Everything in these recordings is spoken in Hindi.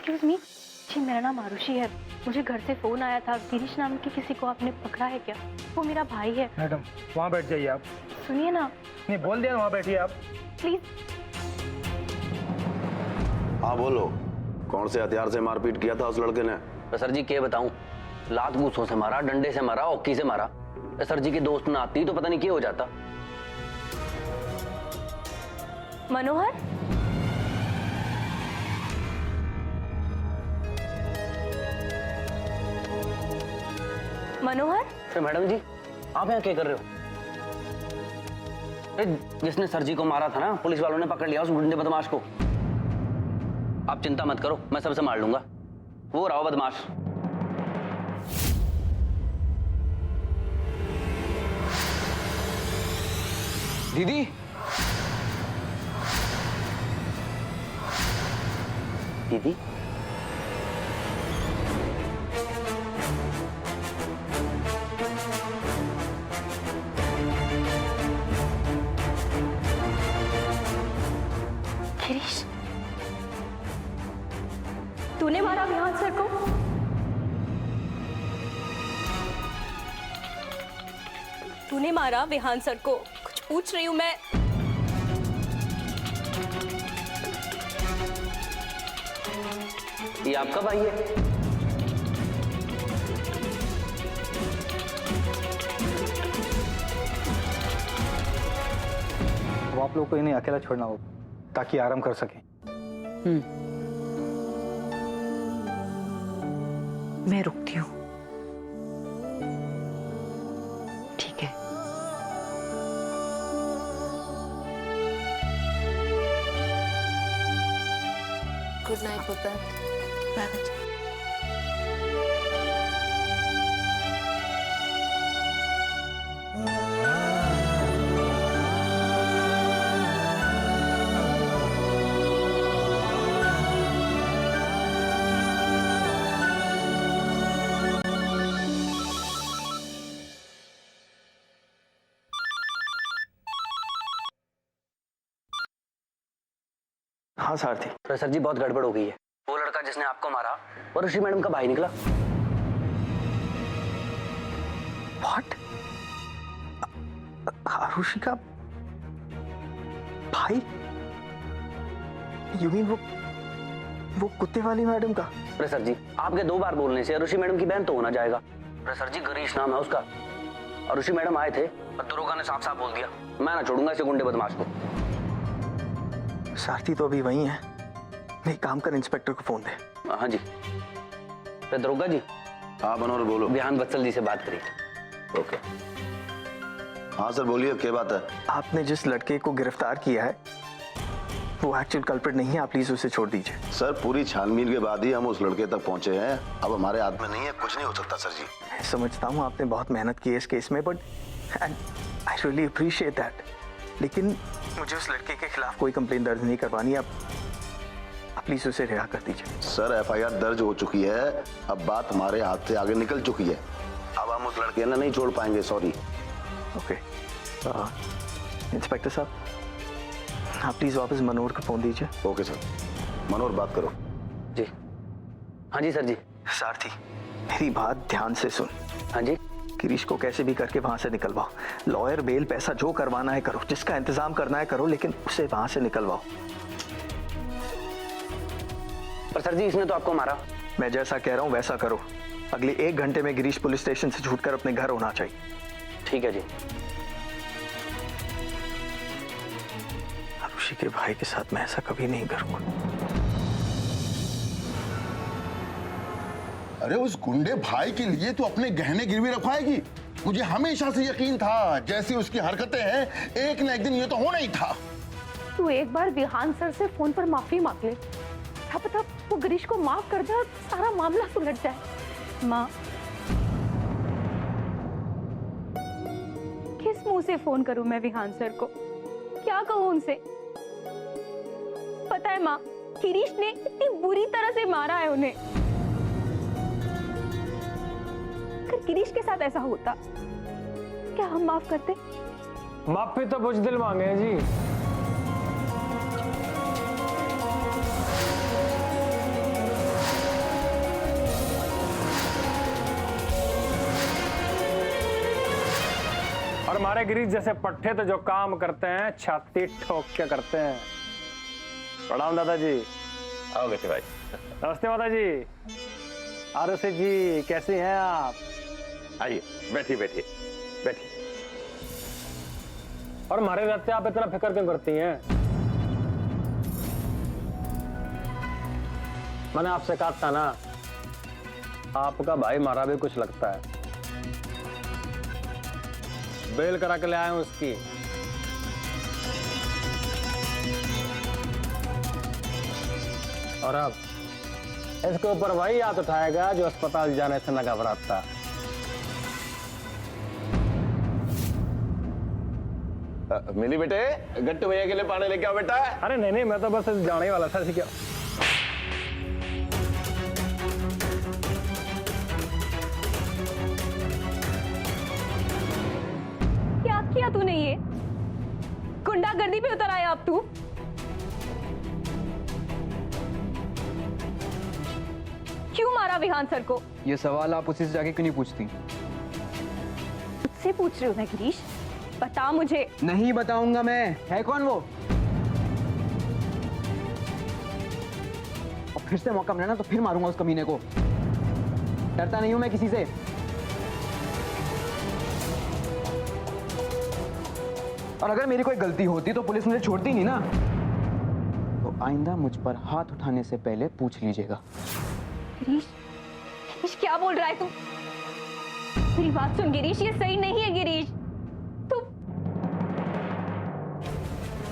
एक्सक्यूज मी जी, मेरा नाम आरुषि है। मुझे घर से फोन आया था, गिरीश नाम के किसी को आपने पकड़ा है क्या? वो मेरा भाई है। मैडम वहाँ बैठ जाइए आप। सुनिए ना। नहीं बोल दिया, वहाँ बैठिए आप प्लीज। हाँ बोलो, कौन से हथियार से मारपीट किया था उस लड़के ने? तो सर जी क्या बताऊं, लात घूसों से मारा, डंडे से मारा, हॉकी से मारा। तो सर जी के दोस्त ना आती तो पता नहीं क्या हो जाता। मनोहर, मनोहर। तो मैडम जी आप यहाँ क्या कर रहे हो? जिसने सर जी को मारा था ना, पुलिस वालों ने पकड़ लिया उस गुंडे बदमाश को। आप चिंता मत करो, मैं सबसे मार लूंगा। वो रहा बदमाश। दीदी, दीदी गिरीश, तूने मारा विहान सर को? तूने मारा विहान सर को? कुछ पूछ रही हूं मैं। ये आपका भाई है? अब आप लोग को इन्हें अकेला छोड़ना होगा ताकि आराम कर सकें। मैं रुकती हूँ। ठीक है। गुड नाइट पुत्र। Bye bye. हाँ सारथी। तो सर जी बहुत गड़बड़ हो गई है। वो लड़का जिसने आपको मारा वो ऋषि मैडम का भाई निकला। व्हाट? आरुषि का भाई? यू मीन वो कुत्ते वाली मैडम का? अरे सर जी, आपके 2 बार बोलने से ऋषि मैडम की बहन तो होना जाएगा। अरे सर जी, गिरीश नाम है उसका। और ऋषि मैडम आए थे और दरोगा ने साफ साफ बोल दिया, मैं ना छोड़ूंगा इसे गुंडे बदमाश को। सारथी तो अभी वही है। नहीं, काम कर, इंस्पेक्टर को फोन दे। हाँ जी। अरे दरोगा जी। हाँ मनोहर बोलो। विहान बत्सल जी से बात करिए। ओके। हाँ सर बोलिए, क्या बात है? आपने जिस लड़के को गिरफ्तार किया है वो एक्चुअल कल्प्रिट नहीं है, आप प्लीज उसे छोड़ दीजिए। सर पूरी छानबीन के बाद ही हम उस लड़के तक पहुंचे हैं। अब हमारे हाथ में नहीं है, कुछ नहीं हो सकता सर जी। मैं समझता हूँ आपने बहुत मेहनत की है इस केस में, but I really appreciate that. लेकिन मुझे उस लड़के के खिलाफ कोई कंप्लेंट दर्ज नहीं करवानी। आप प्लीज उसे रिहा कर दीजिए। सर एफआईआर दर्ज हो चुकी है, अब बात हमारे हाथ से आगे निकल चुकी है। अब हम उस लड़के ने नहीं छोड़ पाएंगे, सॉरी। ओके। इंस्पेक्टर साहब, आप प्लीज वापस मनोहर को फोन दीजिए। Okay sir. मनोहर बात करो। जी। हाँ जी सर जी। सारथी, मेरी बात ध्यान से सुन। हाँ जी। गिरीश को कैसे भी करके वहां से निकलवाओ। लॉयर, बेल, पैसा जो करवाना है करो, जिसका इंतजाम करना है करो, लेकिन उसे वहां से निकलवाओ। पर सर जी, इसने तो आपको मारा। मैं जैसा कह रहा हूं वैसा करो। अगले 1 घंटे में गिरीश पुलिस स्टेशन से छूटकर अपने घर होना चाहिए। ठीक है जी। आरुषि के भाई के साथ मैं ऐसा कभी नहीं करूंगा। अरे उस गुंडे भाई के लिए तो अपने गहने गिरवी रखवाएगी। मुझे हमेशा से यकीन था, जैसी उसकी हरकतें हैं, एक न एक दिन ये तो होना ही था। तू एक बार विहान सर से फोन पर माफी मांग ले, क्या पता वो गिरीश को माफ कर दे और सारा मामला सुलझ जाए। माँ, किस मुंह से फोन करूं मैं विहान सर को? क्या कहूं उनसे? पता है माँ, गिरीश ने इतनी बुरी तरह से मारा है उन्हें। अगर गिरीश के साथ ऐसा होता, क्या हम माफ करते? माफी तो बुजदिल मांगे हैं जी। और हमारे गिरीश जैसे पट्टे तो जो काम करते हैं छाती ठोक के करते हैं। प्रणाम दादाजी। आओ गति भाई। नमस्ते माता जी। आरुषि जी कैसी हैं आप? आइए बैठिए बैठिए बैठिए। और हमारे रहते आप इतना फिक्र क्यों करती हैं? मैंने आपसे कहा था ना, आपका भाई मारा भी कुछ लगता है। बेल करा के ले आए हूं उसकी। और अब इसके ऊपर वही हाथ उठाएगा जो अस्पताल जाने से न घबराता। मिली बेटे, गट्टू भैया के लिए पानी लेके आओ बेटा। अरे नहीं नहीं, मैं तो बस जाने ही वाला था। क्या क्या किया तूने? ये गुंडागर्दी पे उतर आया अब तू? क्यों मारा विहान सर को? ये सवाल आप उसी से जाके क्यों नहीं पूछती? मुझसे पूछ रहे हो ना गिरीश? बता मुझे। नहीं बताऊंगा मैं। है कौन वो? और फिर से मौका मिला ना तो फिर मारूंगा उस कमीने को। डरता नहीं हूं मैं किसी से। और अगर मेरी कोई गलती होती तो पुलिस मुझे छोड़ती नहीं ना। तो आइंदा मुझ पर हाथ उठाने से पहले पूछ लीजिएगा। गिरीश, गिरीश क्या बोल रहा है तू? मेरी बात सुन गिरीश, ये सही नहीं है गिरीश। तू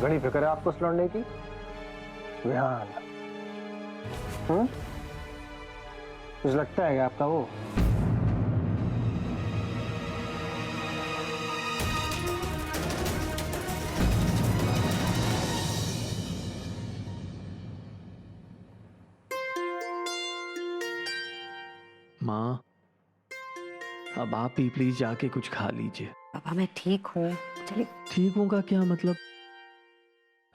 घड़ी फिक्र है आपको उस लौंडे की? विहान कुछ लगता है क्या आपका वो? माँ, अब आप ही प्लीज जाके कुछ खा लीजिए। पापा मैं ठीक हूँ। चलिए। ठीक हूँ का क्या मतलब?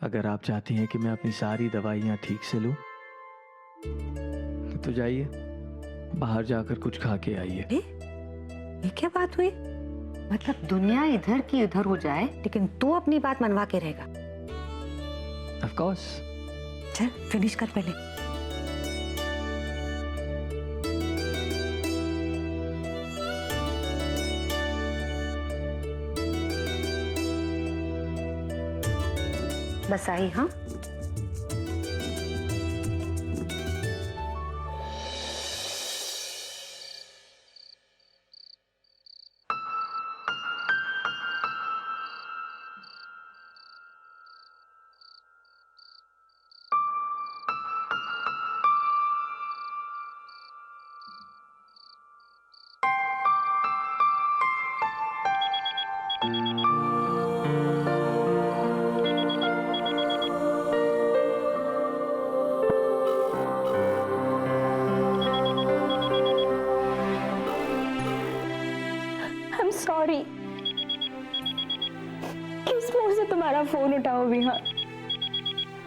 अगर आप चाहती हैं कि मैं अपनी सारी दवाइयाँ ठीक से लूं, तो जाइए बाहर जाकर कुछ खा के आइए। ये क्या बात हुई? मतलब दुनिया इधर की इधर हो जाए लेकिन तू अपनी बात मनवा के रहेगा? Of course. चल फिनिश कर पहले। बस आई। हाँ सॉरी। किस मुंह से तुम्हारा फोन उठाओ विहान?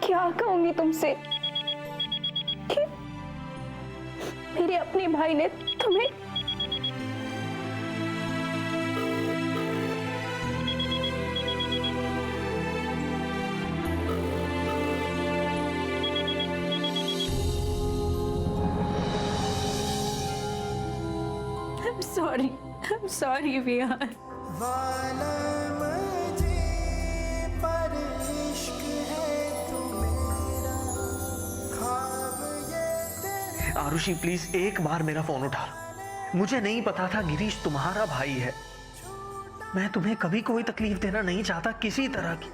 क्या कहूंगी तुमसे कि मेरे अपने भाई ने तुम्हें I'm sorry Vihaan. Arushi please एक बार मेरा फोन उठा लो। मुझे नहीं पता था गिरीश तुम्हारा भाई है। मैं तुम्हें कभी कोई तकलीफ देना नहीं चाहता किसी तरह की।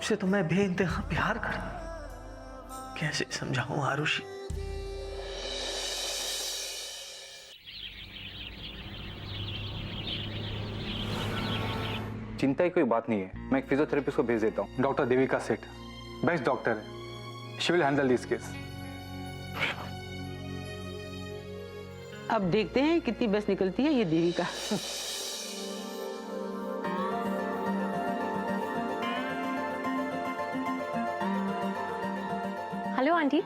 उसे तो मैं बेइंतहा प्यार करता। कैसे समझाऊं आरुषि? चिंता की कोई बात नहीं है, मैं एक फिजियोथेरेपिस्ट को भेज देता हूँ। डॉक्टर देविका सेठ बेस्ट डॉक्टर है। She will handle this case. अब देखते हैं कितनी बस निकलती है ये Devika. Hello aunty.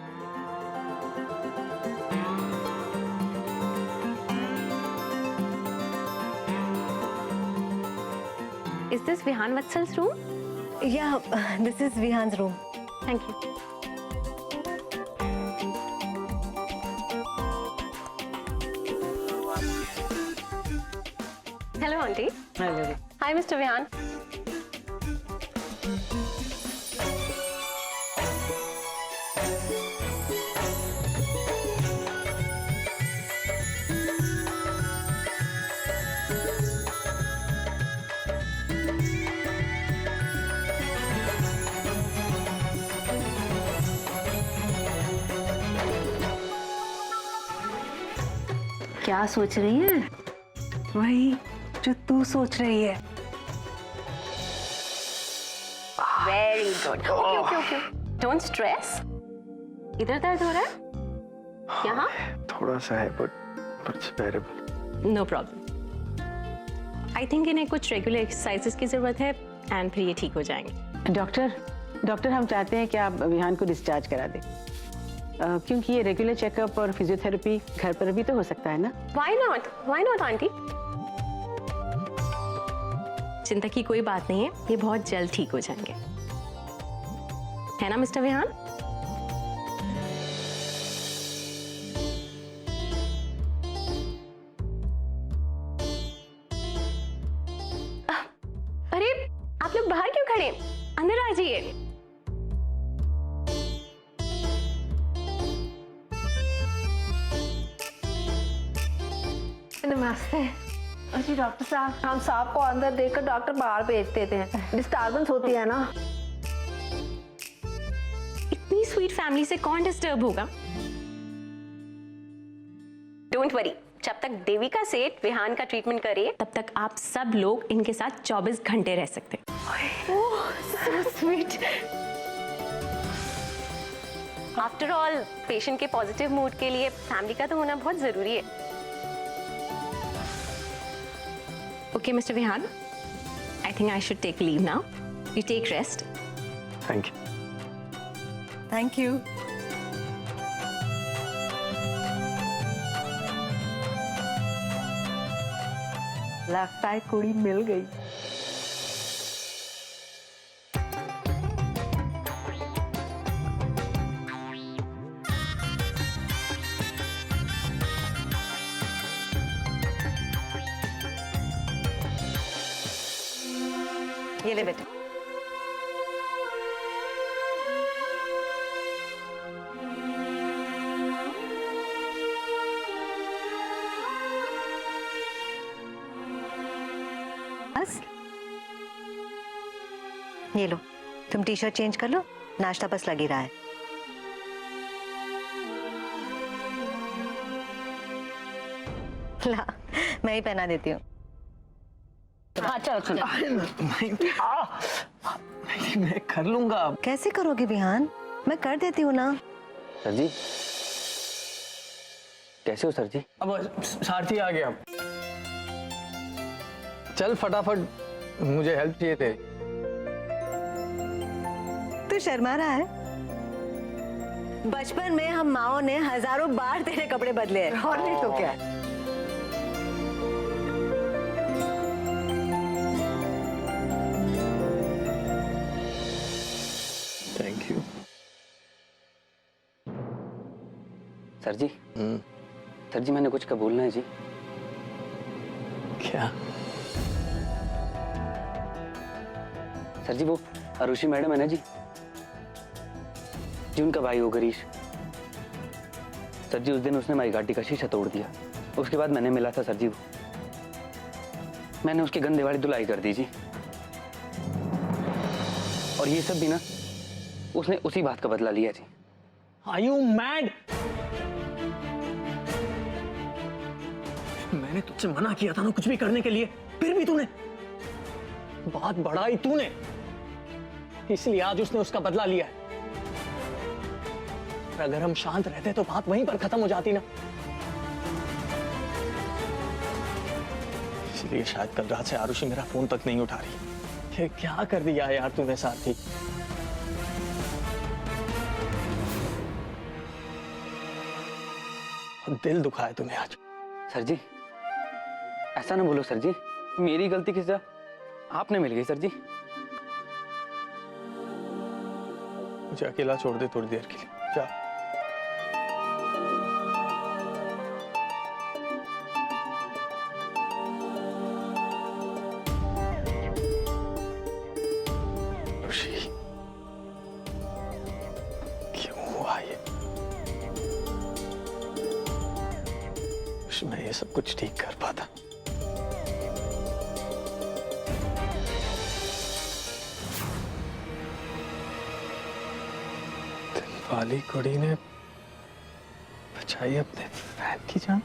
Is this Vihan Vatsal's room? Yeah, this is Vihan's room. Thank you. Hello, Auntie. Hello. Hi, Mr. Vihan. क्या सोच रही है? वही जो तू सोच रही है। Very good. Okay. Don't stress. इधर दर्द हो रहा है? यहाँ? थोड़ा सा है but it's bearable. No problem. I think इन्हें कुछ रेगुलर एक्सरसाइजेस की जरूरत है एंड फिर ये ठीक हो जाएंगे। डॉक्टर हम चाहते हैं कि आप विहान को डिस्चार्ज करा दें, क्योंकि ये रेगुलर चेकअप और फिजियोथेरेपी घर पर भी तो हो सकता है ना। Why not, aunty? चिंता की कोई बात नहीं है, ये बहुत जल्द ठीक हो जाएंगे, है ना मिस्टर विहान? अरे आप लोग बाहर क्यों खड़े? अंदर आ जाइए। नमस्ते। जी डॉक्टर साहब, हम साहब को अंदर देखकर डॉक्टर बाहर भेज देते हैं, डिस्टर्बेंस होती है ना। इतनी स्वीट फैमिली से कौन डिस्टर्ब होगा? डोंट वरी, जब तक देविका सेठ विहान का ट्रीटमेंट करे तब तक आप सब लोग इनके साथ 24 घंटे रह सकते हैं। ओह, so sweet। After all patient के पॉजिटिव मूड के लिए फैमिली का तो होना बहुत जरूरी है। Okay, Mr. Vihan, I think I should take leave now. You take rest. Thank you. Thank you. लगता है कुड़ी मिल गई। ये ले बेटे। बस ये लो, तुम टी शर्ट चेंज कर लो, नाश्ता बस लग ही रहा है। ला, मैं ही पहना देती हूँ। हाँ चलो। नहीं, मैं कर लूंगा। कैसे करोगे विहान? मैं कर देती हूँ ना। सर जी कैसे हो सर जी? अब सारथी आ गया। चल फटाफट, मुझे हेल्प चाहिए थे। तू शर्मा रहा है? बचपन में हम माओ ने हजारों बार तेरे कपड़े बदले हैं। और नहीं तो क्या। Thank you. सर जी सर जी मैंने कुछ कबूलना है जी। क्या? सर जी वो अरुषि मैडम है ना जी उनका भाई हो गिरीश। सर जी उस दिन उसने हमारी गाड़ी का शीशा तोड़ दिया। उसके बाद मैंने मिला था सर जी, मैंने उसकी गंदे वाली धुलाई कर दी जी। और ये सब भी ना उसने उसी बात का बदला लिया जी। Are you mad? मैंने तुझसे मना किया था ना कुछ भी करने के लिए, फिर भी तूने बात बढ़ाई तूने, इसलिए आज उसने उसका बदला लिया है। अगर हम शांत रहते तो बात वहीं पर खत्म हो जाती ना। इसलिए शायद कल रात से आरुषि मेरा फोन तक नहीं उठा रही। ये क्या कर दिया यार तूने साथी? दिल दुखा है तूने आज। सर जी ऐसा ना बोलो सर जी, मेरी गलती किस आपने मिल गई सर जी। मुझे अकेला छोड़ दे थोड़ी देर के लिए, जा। खुशी, क्यों हुआ ये? मैं ये सब कुछ ठीक कर पाता। वाली कुड़ी ने बचाई अपने फैन की जान।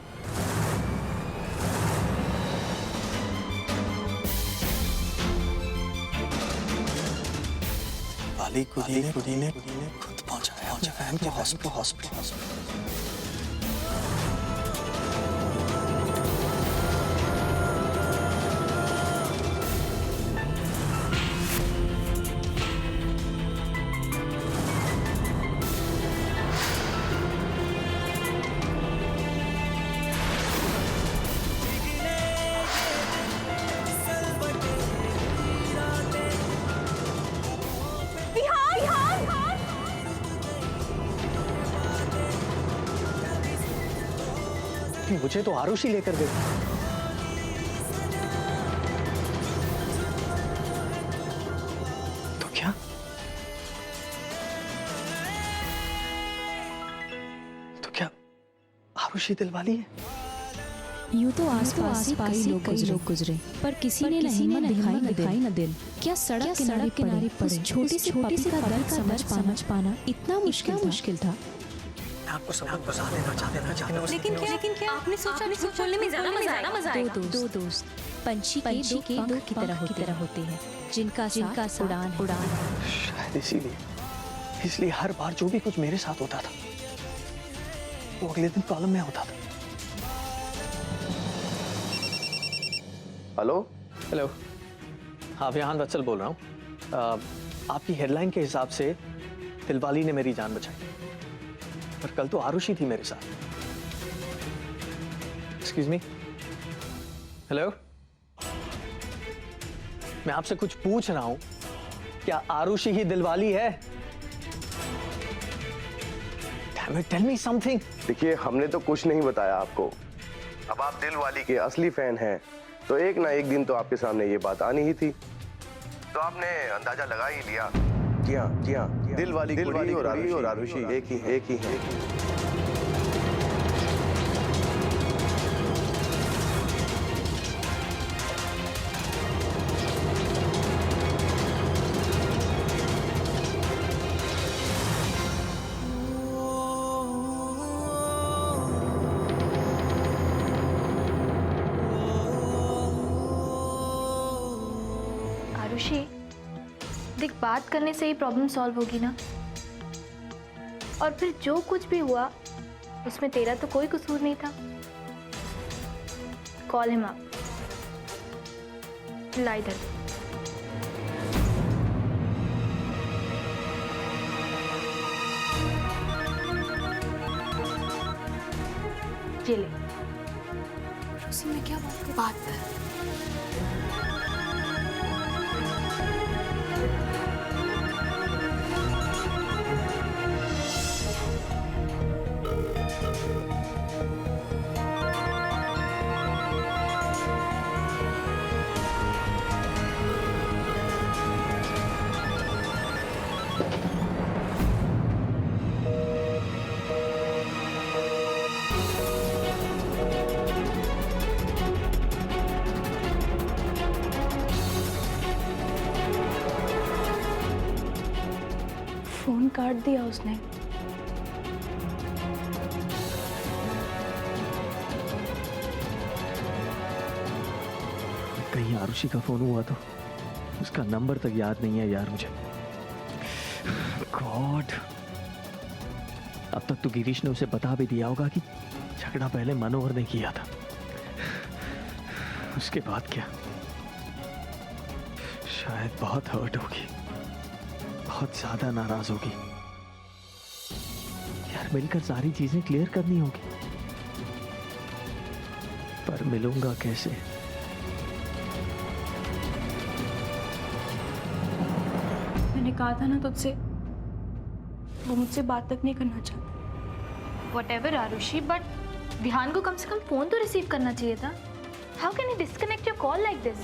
वाली कुड़ी ने खुद पहुंचाया अपने फैन को हॉस्पिटल। मुझे तो आरुषि लेकर गई। तो क्या? आरुषि दिलवाली है? यूं तो आस-पास ही कई लोग गुजरे, पर किसी ने हिम्मत दिखाई न दिल। क्या सड़क किनारे पड़े छोटी सी का दर्द समझ पाना इतना मुश्किल था। आपको सब बता देना चाहते हैं। लेकिन क्या आपने सोचा बोलने में ज्यादा मजा आएगा। दो दोस्त पंछी के दो की तरह होते हैं, जिनका साथ उड़ान। शायद इसलिए हर बार जो भी कुछ मेरे साथ होता था वो अगले दिन प्रॉब्लम में होता था। हेलो, हाँ विहान वत्सल बोल रहा हूँ। आपकी हेडलाइन के हिसाब से दिलवाली ने मेरी जान बचाई, पर कल तो आरुषि थी मेरे साथ। एक्सक्यूज मी, हेलो, मैं आपसे कुछ पूछ रहा हूं, क्या आरुषि ही दिलवाली है? Damn it, tell me something. देखिए, हमने तो कुछ नहीं बताया आपको। अब आप दिलवाली के असली फैन हैं, तो एक ना एक दिन तो आपके सामने ये बात आनी ही थी, तो आपने अंदाजा लगा ही लिया। जी हाँ, दिलवाली और आरुषि एक ही है। आरुषि, देख, बात करने से ही प्रॉब्लम सॉल्व होगी ना। और फिर जो कुछ भी हुआ उसमें तेरा तो कोई कसूर नहीं था। Call him up. ला इधर। ये ले। उसी में क्या बात कर। फोन काट दिया उसने। कहीं आरुषि का फोन हुआ तो? उसका नंबर तक याद नहीं है यार मुझे। गॉड, अब तक तो गिरीश ने उसे बता भी दिया होगा कि झगड़ा पहले मनोहर ने किया था। उसके बाद क्या? शायद बहुत हर्ट होगी, बहुत ज्यादा नाराज होगी यार। मिलकर सारी चीजें क्लियर करनी होगी, पर मिलूंगा कैसे? मैंने कहा था ना तुझसे, वो मुझसे बात तक नहीं करना चाहता। Whatever आरुषि, but विहान को कम से कम फोन तो रिसीव करना चाहिए था। How can he disconnect your call like this?